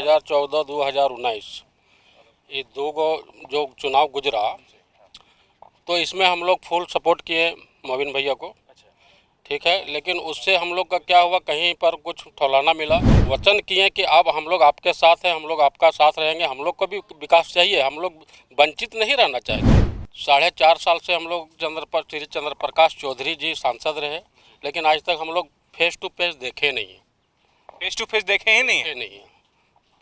2014-2019 ये दो गो जो चुनाव गुजरा, तो इसमें हम लोग फुल सपोर्ट किए मोबिन भैया को। ठीक है, लेकिन उससे हम लोग का क्या हुआ, कहीं पर कुछ ठौलाना मिला। वचन किए कि अब हम लोग आपके साथ हैं, हम लोग आपका साथ रहेंगे, हम लोग को भी विकास चाहिए, हम लोग वंचित नहीं रहना चाहते। 4.5 साल से हम लोग श्री चंद्र प्रकाश चौधरी जी सांसद रहे, लेकिन आज तक हम लोग फेस टू फेस देखे नहीं। फेस टू फेस देखे ही नहीं है। नहीं,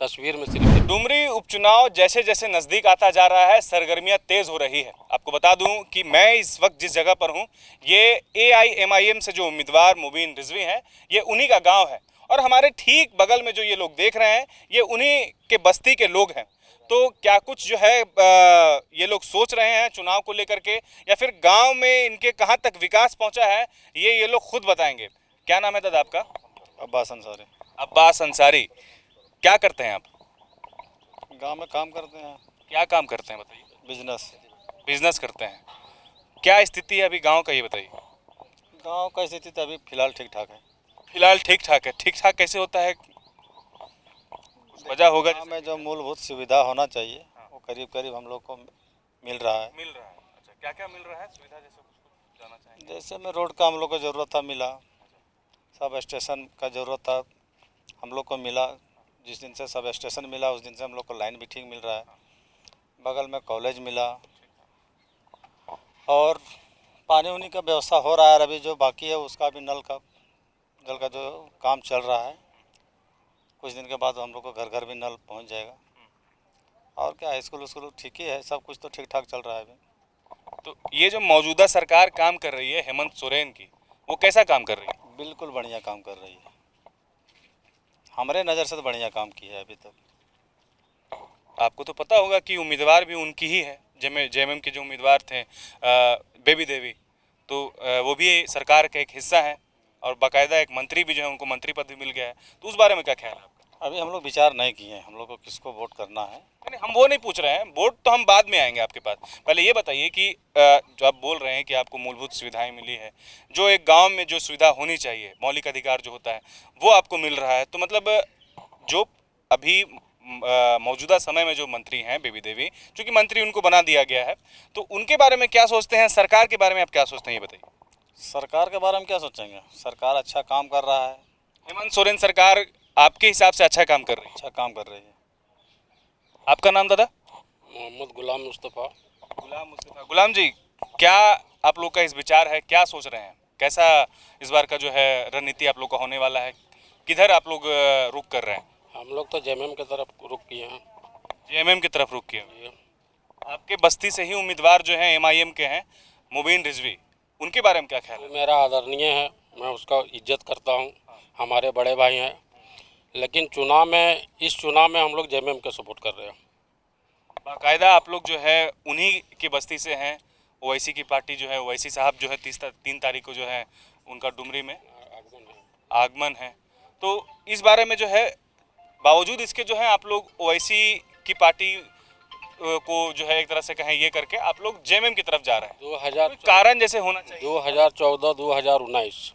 तस्वीर में सिर्फ। डुमरी उपचुनाव जैसे जैसे नजदीक आता जा रहा है, सरगर्मियां तेज हो रही है। आपको बता दूं कि मैं इस वक्त जिस जगह पर हूं, ये AIMIM से जो उम्मीदवार मुबीन रिजवी हैं, ये उन्हीं का गांव है। और हमारे ठीक बगल में जो ये लोग देख रहे हैं, ये उन्हीं के बस्ती के लोग हैं। तो क्या कुछ जो है ये लोग सोच रहे हैं चुनाव को लेकर के, या फिर गांव में इनके कहां तक विकास पहुंचा है, ये लोग खुद बताएंगे। क्या नाम है दादा आपका? अब्बास अंसारी। अब्बास अंसारी, क्या करते हैं आप? गांव में काम करते हैं। क्या काम करते हैं बताइए? बिजनेस। बिजनेस करते हैं। क्या स्थिति है अभी गांव का, ये बताइए। गांव का स्थिति तो अभी फिलहाल ठीक ठाक है। फिलहाल ठीक ठाक है। ठीक ठाक कैसे होता है, वजह होगा? गांव में जो मूलभूत सुविधा होना चाहिए वो करीब करीब हम लोग को मिल रहा है। मिल रहा है। अच्छा, क्या क्या मिल रहा है सुविधा, जैसे कुछ जानना चाहेंगे? जैसे में रोड का हम लोग को ज़रूरत था, मिला। सब स्टेशन का ज़रूरत था, हम लोग को मिला। जिस दिन से सब स्टेशन मिला उस दिन से हम लोग को लाइन भी ठीक मिल रहा है। बगल में कॉलेज मिला, और पानी उनी का व्यवस्था हो रहा है। अभी जो बाकी है उसका भी जल का जो काम चल रहा है, कुछ दिन के बाद हम लोग को घर घर भी नल पहुंच जाएगा। और क्या, स्कूल ठीक ही है, सब कुछ तो ठीक ठाक चल रहा है अभी। तो ये जो मौजूदा सरकार काम कर रही है हेमंत सोरेन की, वो कैसा काम कर रही है? बिल्कुल बढ़िया काम कर रही है, हमारे नज़र से तो बढ़िया काम किया है अभी तक। आपको तो पता होगा कि उम्मीदवार भी उनकी ही है, JMM के जो उम्मीदवार थे बेबी देवी, तो वो भी सरकार का एक हिस्सा है, और बाकायदा एक मंत्री भी जो है उनको मंत्री पद भी मिल गया है। तो उस बारे में क्या ख्याल है आपका? अभी हम लोग विचार नहीं किए हैं हम लोग को किसको वोट करना है। नहीं, हम वो नहीं पूछ रहे हैं, वोट तो हम बाद में आएंगे आपके पास। पहले ये बताइए कि जो आप बोल रहे हैं कि आपको मूलभूत सुविधाएं मिली है, जो एक गांव में जो सुविधा होनी चाहिए, मौलिक अधिकार जो होता है, वो आपको मिल रहा है। तो मतलब जो अभी मौजूदा समय में जो मंत्री हैं बेबी देवी, चूँकि मंत्री उनको बना दिया गया है, तो उनके बारे में क्या सोचते हैं? सरकार के बारे में आप क्या सोचते हैं, ये बताइए। सरकार के बारे में क्या सोचेंगे, सरकार अच्छा काम कर रहा है। हेमंत सोरेन सरकार आपके हिसाब से अच्छा काम कर रही है? अच्छा काम कर रही है। आपका नाम दादा? मोहम्मद गुलाम मुस्तफ़ा। गुलाम मुस्तफ़ा। गुलाम जी, क्या आप लोग का इस विचार है, क्या सोच रहे हैं, कैसा इस बार का जो है रणनीति आप लोग का होने वाला है, किधर आप लोग रुख कर रहे हैं? हम लोग तो JMM की तरफ रुख किए हैं। JMM की तरफ रुख किए हैं। आपके बस्ती से ही उम्मीदवार जो हैं MIM के हैं मुबीन रिजवी, उनके बारे में क्या ख्याल है? मेरा आदरणीय है, मैं उसका इज्जत करता हूँ, हमारे बड़े भाई हैं, लेकिन इस चुनाव में हम लोग JMM को सपोर्ट कर रहे हैं। बाकायदा आप लोग जो है उन्हीं की बस्ती से हैं। ओवैसी की पार्टी जो है, ओवैसी साहब जो है 3 तारीख को जो है उनका डुमरी में आगमन है। तो इस बारे में जो है, बावजूद इसके जो है आप लोग ओवैसी की पार्टी को जो है एक तरह से कहें ये करके आप लोग JMM की तरफ जा रहे हैं। 2000 कारण जैसे होना चाहिए। 2014-2019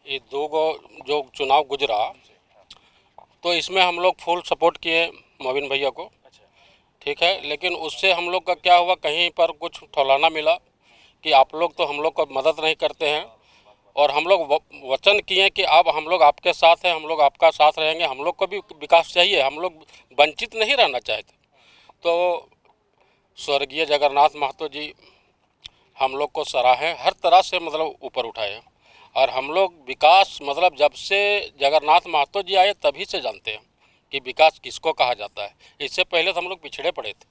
ये दो गो जो चुनाव गुजरा, तो इसमें हम लोग फुल सपोर्ट किए मोबिन भैया को। ठीक है, लेकिन उससे हम लोग का क्या हुआ, कहीं पर कुछ ठौलाना मिला कि आप लोग तो हम लोग को मदद नहीं करते हैं, और हम लोग वचन किए कि अब हम लोग आपके साथ हैं, हम लोग आपका साथ रहेंगे, हम लोग को भी विकास चाहिए, हम लोग वंचित नहीं रहना चाहते। तो स्वर्गीय जगन्नाथ महतो जी हम लोग को सराहें, हर तरह से मतलब ऊपर उठाए, और हम लोग विकास मतलब जब से जगन्नाथ महतो जी आए तभी से जानते हैं कि विकास किसको कहा जाता है। इससे पहले तो हम लोग पिछड़े पड़े थे।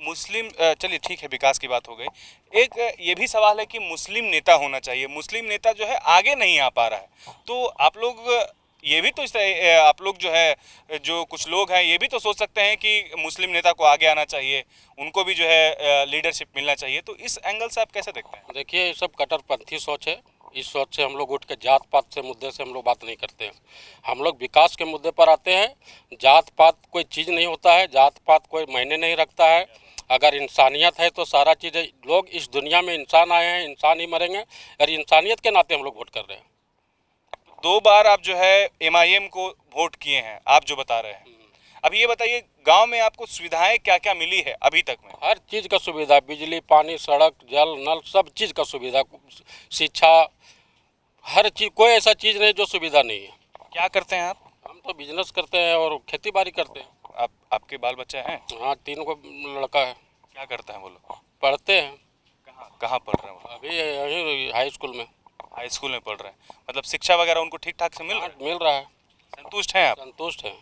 मुस्लिम, चलिए ठीक है, विकास की बात हो गई। एक ये भी सवाल है कि मुस्लिम नेता होना चाहिए, मुस्लिम नेता जो है आगे नहीं आ पा रहा है। तो आप लोग ये भी तो आप लोग जो है, जो कुछ लोग हैं, ये भी तो सोच सकते हैं कि मुस्लिम नेता को आगे आना चाहिए, उनको भी जो है लीडरशिप मिलना चाहिए। तो इस एंगल से आप कैसे देखते हैं? देखिए, ये सब कट्टरपंथी सोच है। इस सोच से हम लोग उठ के जात पात से मुद्दे से हम लोग बात नहीं करते हैं। हम लोग विकास के मुद्दे पर आते हैं। जात पात कोई चीज़ नहीं होता है, जात पात कोई मायने नहीं रखता है। अगर इंसानियत है तो सारा चीज़ है। लोग इस दुनिया में इंसान आए हैं, इंसान ही मरेंगे, और इंसानियत के नाते हम लोग वोट कर रहे हैं। 2 बार आप जो है एमआईएम को वोट किए हैं, आप जो बता रहे हैं। अब ये बताइए, गांव में आपको सुविधाएं क्या क्या मिली है अभी तक में? हर चीज़ का सुविधा, बिजली, पानी, सड़क, जल, नल, सब चीज़ का सुविधा, शिक्षा, हर चीज़, कोई ऐसा चीज़ नहीं जो सुविधा नहीं है। क्या करते हैं आप? हम तो बिजनेस करते हैं और खेती बाड़ी करते हैं। आपके बाल बच्चे हैं? हाँ, 3 को लड़का है, क्या करते हैं वो लोग? पढ़ते हैं। कहाँ कहाँ पढ़ रहे हैं वो? अभी यहीं हाई स्कूल में। हाई स्कूल में पढ़ रहे हैं। मतलब शिक्षा वगैरह उनको ठीक ठाक से मिल रहा है? मिल रहा है। संतुष्ट हैं आप? संतुष्ट हैं।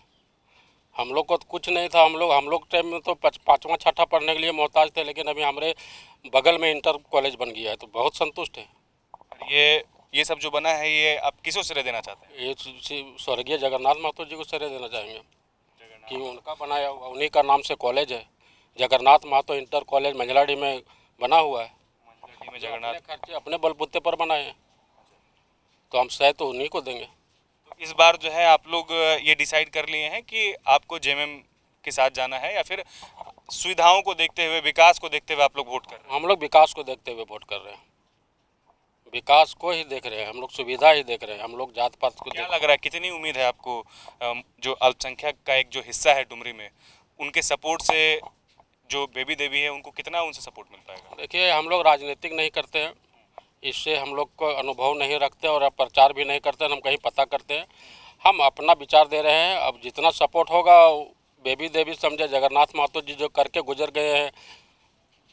हम लोग को तो कुछ नहीं था, हम लोग टाइम में तो 5वां 6ठा पढ़ने के लिए मोहताज थे, लेकिन अभी हमारे बगल में इंटर कॉलेज बन गया है, तो बहुत संतुष्ट है। ये सब जो बना है, ये आप किसको श्रेय देना चाहते हैं? ये स्वर्गीय जगन्नाथ महतो जी को श्रेय देना चाहेंगे कि उनका बनाया हुआ, उन्हीं का नाम से कॉलेज है। जगन्नाथ महतो इंटर कॉलेज मंझलाडी में बना हुआ है। मंझलाडी में जगन्नाथ अपने खर्चे, अपने बलबूते पर बनाए हैं, तो हम श्रेय तो उन्हीं को देंगे। तो इस बार जो है आप लोग ये डिसाइड कर लिए हैं कि आपको जेएमएम के साथ जाना है, या फिर सुविधाओं को देखते हुए, विकास को देखते हुए आप लोग वोट कर रहे हैं? हम लोग विकास को देखते हुए वोट कर रहे हैं। विकास को ही देख रहे हैं हम लोग, सुविधा ही देख रहे हैं हम लोग, जात पात को क्या लग रहा है, कितनी उम्मीद है आपको, जो अल्पसंख्यक का एक जो हिस्सा है डुमरी में, उनके सपोर्ट से, जो बेबी देवी है उनको कितना उनसे सपोर्ट मिल पाएगा? देखिए, हम लोग राजनीतिक नहीं करते हैं, इससे हम लोग को अनुभव नहीं रखते और अब प्रचार भी नहीं करते हैं, हम कहीं पता करते हैं। हम अपना विचार दे रहे हैं। अब जितना सपोर्ट होगा, बेबी देवी समझे जगन्नाथ महतो जी जो करके गुजर गए हैं,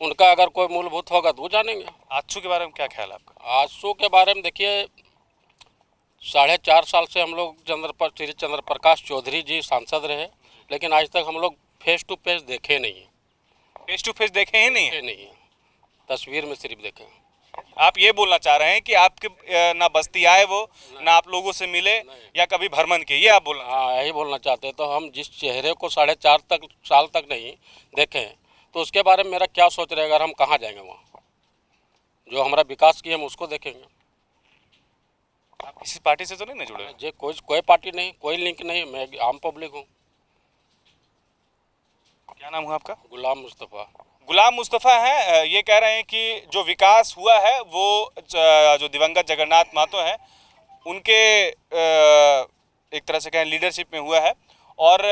उनका अगर कोई मूलभूत होगा तो वो जानेंगे। आजसू के बारे में क्या ख्याल है आपका? आजसू के बारे में देखिए, 4.5 साल से हम लोग श्री चंद्र प्रकाश चौधरी जी सांसद रहे, लेकिन आज तक हम लोग फेस टू फेस देखे नहीं हैं। फेस टू फेस देखे ही नहीं है? नहीं है, तस्वीर में सिर्फ देखे। आप ये बोलना चाह रहे हैं कि आपके ना बस्ती आए वो, ना आप लोगों से मिले, या कभी भ्रमण किए, ये आप बोलना? हाँ, यही बोलना चाहते हैं। तो हम जिस चेहरे को 4.5 साल तक नहीं देखें, तो उसके बारे में मेरा क्या सोच रहेगा? अगर हम कहाँ जाएंगे वहाँ? जो हमारा विकास किया हम उसको देखेंगे। आप किसी पार्टी से तो नहीं ना जुड़े? जे कोई पार्टी नहीं, कोई लिंक नहीं, मैं आम पब्लिक हूँ। क्या नाम हुआ आपका? गुलाम मुस्तफ़ा। गुलाम मुस्तफ़ा हैं। ये कह रहे हैं कि जो विकास हुआ है वो जो दिवंगत जगन्नाथ महतो हैं उनके एक तरह से कहें लीडरशिप में हुआ है, और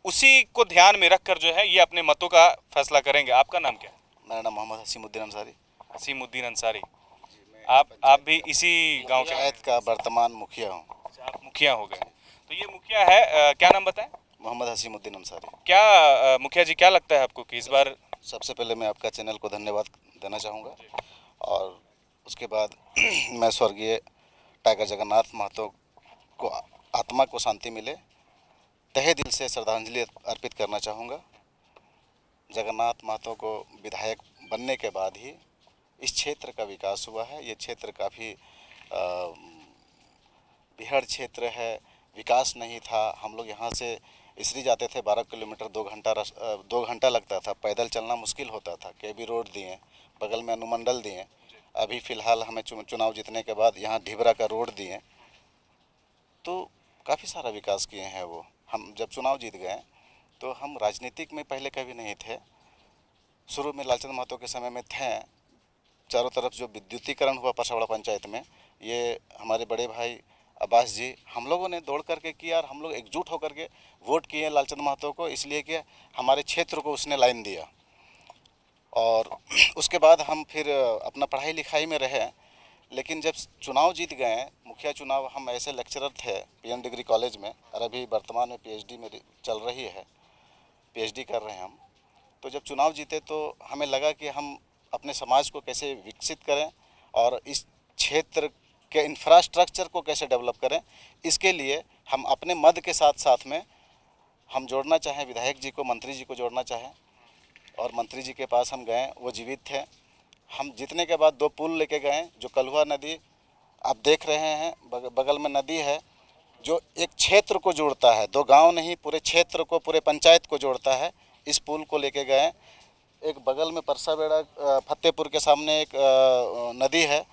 उसी को ध्यान में रखकर जो है ये अपने मतों का फैसला करेंगे। आपका नाम क्या है? मेरा नाम मोहम्मद हसीमुद्दीन अंसारी। हसीमुद्दीन अंसारी। आप भी इसी गांव के? पंचायत का वर्तमान मुखिया हूँ। आप मुखिया हो गए, तो ये मुखिया है। क्या नाम बताएं? मोहम्मद हसीमुद्दीन अंसारी। क्या मुखिया जी, क्या लगता है आपको कि इस बार? सबसे पहले मैं आपका चैनल को धन्यवाद देना चाहूँगा, और उसके बाद मैं स्वर्गीय टाइगर जगन्नाथ महतो को आत्मा को शांति मिले, तहे दिल से श्रद्धांजलि अर्पित करना चाहूँगा। जगन्नाथ महतो को विधायक बनने के बाद ही इस क्षेत्र का विकास हुआ है। ये क्षेत्र काफ़ी बिहड़ क्षेत्र है, विकास नहीं था। हम लोग यहाँ से इसलिए जाते थे 12 किलोमीटर, 2 घंटा लगता था, पैदल चलना मुश्किल होता था। केबी रोड दिए, बगल में अनुमंडल दिए, अभी फ़िलहाल हमें चुनाव जीतने के बाद यहाँ ढिबरा का रोड दिए, तो काफ़ी सारा विकास किए हैं वो। हम जब चुनाव जीत गए तो हम राजनीतिक में पहले कभी नहीं थे। शुरू में लालचंद महतो के समय में थे। चारों तरफ जो विद्युतीकरण हुआ परसावाड़ा पंचायत में, ये हमारे बड़े भाई अब्बास जी, हम लोगों ने दौड़ करके किया, और हम लोग एकजुट होकर के वोट किए लालचंद महतो को, इसलिए कि हमारे क्षेत्र को उसने लाइन दिया। और उसके बाद हम फिर अपना पढ़ाई लिखाई में रहे, लेकिन जब चुनाव जीत गए, मुखिया चुनाव, हम ऐसे लेक्चरर थे पीएम डिग्री कॉलेज में, और अभी वर्तमान में पीएचडी में चल रही है, पीएचडी कर रहे हैं हम। तो जब चुनाव जीते तो हमें लगा कि हम अपने समाज को कैसे विकसित करें और इस क्षेत्र के इंफ्रास्ट्रक्चर को कैसे डेवलप करें। इसके लिए हम अपने मद के साथ साथ में हम जोड़ना चाहें विधायक जी को, मंत्री जी को जोड़ना चाहें, और मंत्री जी के पास हम गए, वो जीवित थे। हम जीतने के बाद 2 पुल लेके गए, जो कलहुआ नदी आप देख रहे हैं, बगल में नदी है, जो एक क्षेत्र को जोड़ता है, 2 गांव नहीं, पूरे क्षेत्र को, पूरे पंचायत को जोड़ता है। इस पुल को लेके गए। एक बगल में परसाबेड़ा फतेहपुर के सामने एक नदी है,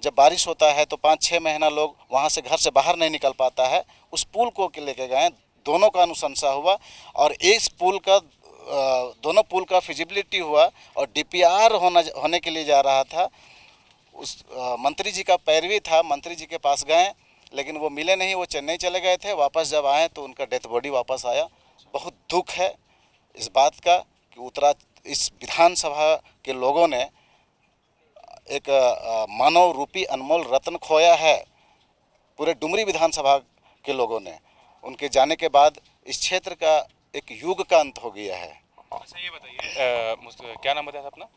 जब बारिश होता है तो 5-6 महीना लोग वहाँ से घर से बाहर नहीं निकल पाता है। उस पुल को लेके गए, दोनों का अनुशंसा हुआ, और इस पुल का दोनों पुल का फिजिबिलिटी हुआ, और डीपीआर होने के लिए जा रहा था। उस मंत्री जी का पैरवी था, मंत्री जी के पास गए, लेकिन वो मिले नहीं, वो चेन्नई चले गए थे। वापस जब आए तो उनका डेथ बॉडी वापस आया। बहुत दुख है इस बात का कि इस विधानसभा के लोगों ने एक मानव रूपी अनमोल रत्न खोया है। पूरे डुमरी विधानसभा के लोगों ने, उनके जाने के बाद इस क्षेत्र का एक युग का अंत हो गया है। अच्छा ये बताइए, क्या नाम बताया था अपना?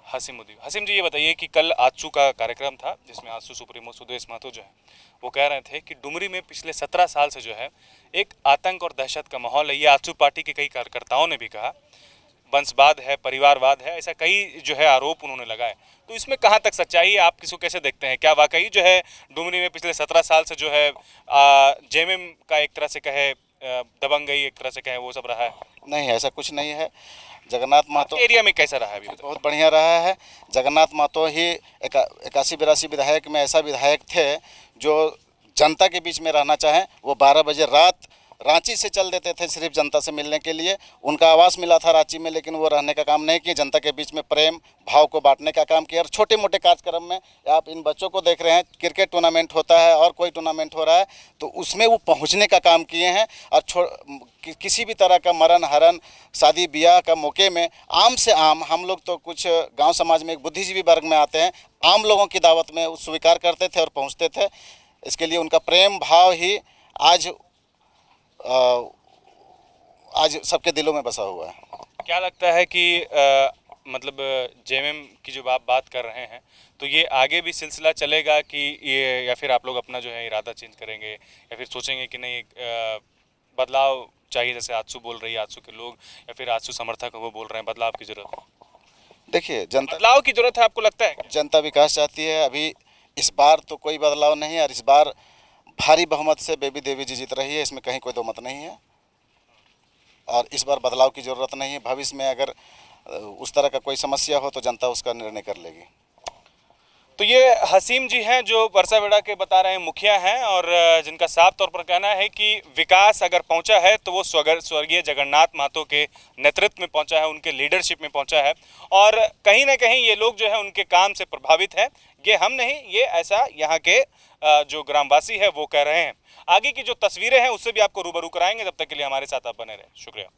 हसीमुद्दीन। हसीम जी, ये बताइए कि कल आजसू का कार्यक्रम था जिसमें आजसू सुप्रीमो सुदेश महतो जो है वो कह रहे थे कि डुमरी में पिछले 17 साल से जो है एक आतंक और दहशत का माहौल है। ये आजसू पार्टी के कई कार्यकर्ताओं ने भी कहा, वंशवाद है, परिवारवाद है, ऐसा कई जो है आरोप उन्होंने लगाए। तो इसमें कहाँ तक सच्चाई है, आप किसको कैसे देखते हैं? क्या वाकई जो है डुमरी में पिछले 17 साल से जो है जेएमएम का एक तरह से कहे दबंगई, एक तरह से कहे वो सब रहा है? नहीं, ऐसा कुछ नहीं है। जगन्नाथ महतो एरिया में कैसा रहा है अभी? बहुत बढ़िया रहा है। जगन्नाथ महतो ही 81-82 विधायक में ऐसा विधायक थे जो जनता के बीच में रहना चाहें। वो 12 बजे रात रांची से चल देते थे सिर्फ जनता से मिलने के लिए। उनका आवास मिला था रांची में, लेकिन वो रहने का काम नहीं किए, जनता के बीच में प्रेम भाव को बांटने का काम किया। और छोटे मोटे कार्यक्रम में आप इन बच्चों को देख रहे हैं, क्रिकेट टूर्नामेंट होता है और कोई टूर्नामेंट हो रहा है तो उसमें वो पहुंचने का काम किए हैं। और किसी भी तरह का मरण हरण, शादी ब्याह का मौके में आम से आम, हम लोग तो कुछ गाँव समाज में एक बुद्धिजीवी वर्ग में आते हैं, आम लोगों की दावत में स्वीकार करते थे और पहुँचते थे। इसके लिए उनका प्रेम भाव ही आज सबके दिलों में बसा हुआ है। क्या लगता है कि मतलब जेएमएम की जो आप बात कर रहे हैं तो ये आगे भी सिलसिला चलेगा कि ये, या फिर आप लोग अपना जो है इरादा चेंज करेंगे या फिर सोचेंगे कि नहीं बदलाव चाहिए, जैसे आजसू बोल रही है, आजसू के लोग या फिर आजसू समर्थक वो बोल रहे हैं बदलाव की जरूरत है? देखिए, जनता बदलाव की जरूरत है, आपको लगता है? जनता विकास चाहती है। अभी इस बार तो कोई बदलाव नहीं है और इस बार भारी बहुमत से बेबी देवी जी जीत रही है, इसमें कहीं कोई दो मत नहीं है। और इस बार बदलाव की ज़रूरत नहीं है। भविष्य में अगर उस तरह का कोई समस्या हो तो जनता उसका निर्णय कर लेगी। तो ये हसीम जी हैं जो परसावेड़ा के बता रहे हैं मुखिया हैं और जिनका साफ तौर पर कहना है कि विकास अगर पहुंचा है तो वो स्वर्गीय जगन्नाथ महतो के नेतृत्व में पहुंचा है, उनके लीडरशिप में पहुंचा है। और कहीं ना कहीं ये लोग जो है उनके काम से प्रभावित है। ये हम नहीं, ये ऐसा यहाँ के जो ग्रामवासी है वो कह रहे हैं। आगे की जो तस्वीरें हैं उससे भी आपको रूबरू कराएंगे। जब तक के लिए हमारे साथ आप बने रहें। शुक्रिया।